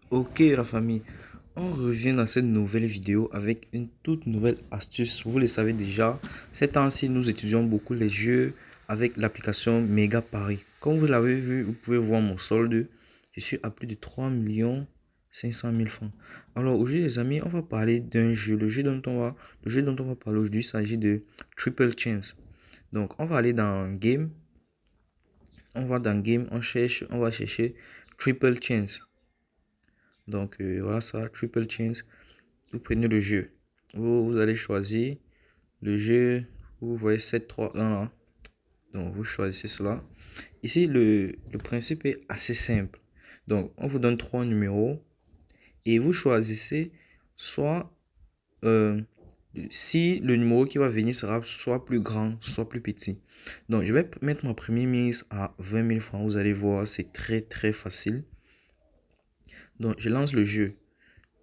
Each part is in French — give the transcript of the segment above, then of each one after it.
Ok la famille, on revient dans cette nouvelle vidéo avec une toute nouvelle astuce. Vous le savez déjà, ces temps-ci nous étudions beaucoup les jeux avec l'application Mega Paris. Comme vous l'avez vu, vous pouvez voir mon solde. Je suis à plus de 3 500 000 francs. Alors aujourd'hui les amis, on va parler d'un jeu. Le jeu dont on va parler aujourd'hui, il s'agit de Triple Chance. Donc on va aller dans Game. On va dans Game, on va chercher Triple Chance. Donc voilà ça, Triple Chance. Vous prenez le jeu. Vous allez choisir le jeu. Vous voyez 7 3 1 là. Donc vous choisissez cela. Ici, le principe est assez simple. Donc on vous donne trois numéros et vous choisissez soit euh, si le numéro qui va venir sera soit plus grand, soit plus petit. Donc je vais mettre ma première mise à 20 000 francs. Vous allez voir, c'est très très facile. Donc je lance le jeu.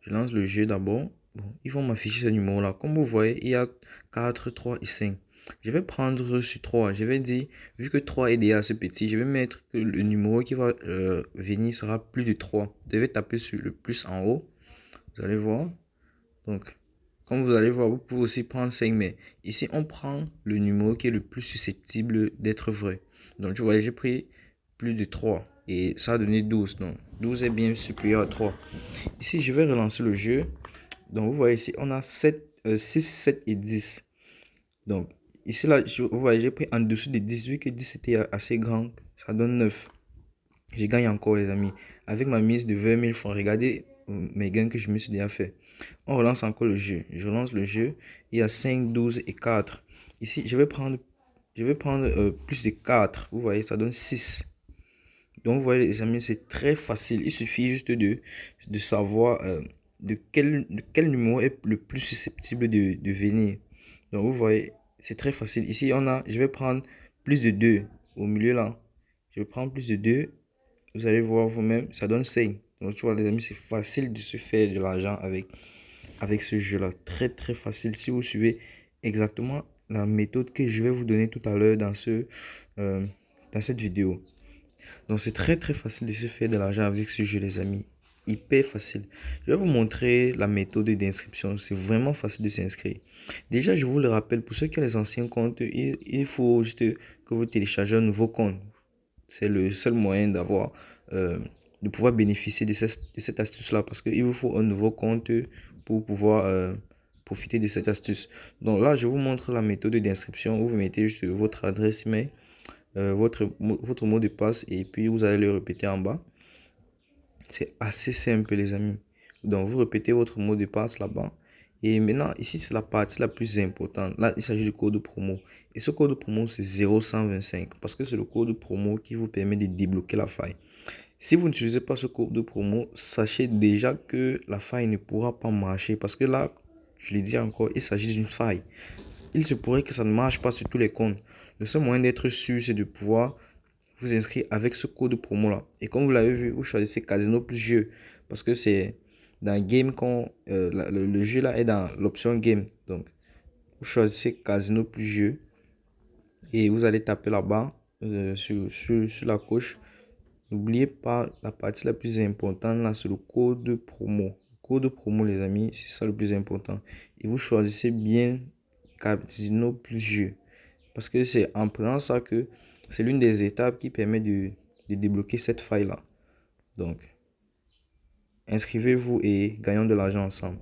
Je lance le jeu d'abord. Bon, ils vont m'afficher ce numéro-là. Comme vous voyez, il y a 4 3 et 5. Je vais prendre sur 3. Je vais dire, vu que 3 est déjà assez petit, je vais mettre que le numéro qui va venir sera plus de 3. Vous devez taper sur le plus en haut. Vous allez voir. Donc, comme vous allez voir, vous pouvez aussi prendre 5. Mais ici, on prend le numéro qui est le plus susceptible d'être vrai. Donc, tu vois, j'ai pris plus de 3. Et ça a donné 12. Donc, 12 est bien supérieur à 3. Ici, je vais relancer le jeu. Donc, vous voyez ici, on a 6, 7 et 10. Donc, ici, là, vous voyez, j'ai pris en dessous de 10, vu que 10 était assez grand, ça donne 9. Je gagne encore, les amis. Avec ma mise de 20 000 francs, regardez mes gains que je me suis déjà fait. On relance encore le jeu. Je relance le jeu. Il y a 5, 12 et 4. Ici, je vais prendre plus de 4. Vous voyez, ça donne 6. Donc, vous voyez, les amis, c'est très facile. Il suffit juste de savoir de quel numéro est le plus susceptible de venir. Donc, vous voyez, c'est très facile. Ici, je vais prendre plus de 2 au milieu là. Je vais prendre plus de 2. Vous allez voir vous-même, ça donne 5. Donc, tu vois, les amis, c'est facile de se faire de l'argent avec ce jeu-là. Très, très facile. Si vous suivez exactement la méthode que je vais vous donner tout à l'heure euh, dans cette vidéo. Donc c'est très très facile de se faire de l'argent avec ce jeu les amis. Hyper facile. Je vais vous montrer la méthode d'inscription. C'est vraiment facile de s'inscrire. Déjà, je vous le rappelle, pour ceux qui ont les anciens comptes, il faut juste que vous téléchargez un nouveau compte. C'est le seul moyen euh, de pouvoir bénéficier de cette astuce-là. Parce qu'il vous faut un nouveau compte pour pouvoir profiter de cette astuce. Donc là, je vous montre la méthode d'inscription où vous mettez juste votre adresse email, votre mot de passe et puis vous allez le répéter en bas. C'est assez simple les amis. Donc vous répétez votre mot de passe là-bas. Et maintenant ici c'est la partie la plus importante. Là il s'agit du code promo. Et ce code promo c'est 0125 parce que c'est le code promo qui vous permet de débloquer la faille. Si vous n'utilisez pas ce code de promo, sachez déjà que la faille ne pourra pas marcher parce que là, je l'ai dit encore, il s'agit d'une faille. Il se pourrait que ça ne marche pas sur tous les comptes. Le seul moyen d'être sûr, c'est de pouvoir vous inscrire avec ce code promo là. Et comme vous l'avez vu, vous choisissez Casino plus jeu parce que c'est dans Game quand le jeu là est dans l'option Game. Donc, vous choisissez Casino plus jeu et vous allez taper là-bas sur la gauche. N'oubliez pas la partie la plus importante là, c'est le code promo. Code promo, les amis, c'est ça le plus important. Et vous choisissez bien Casino plus jeu. Parce que c'est en prenant ça que c'est l'une des étapes qui permet de débloquer cette faille là. Donc, inscrivez-vous et gagnons de l'argent ensemble.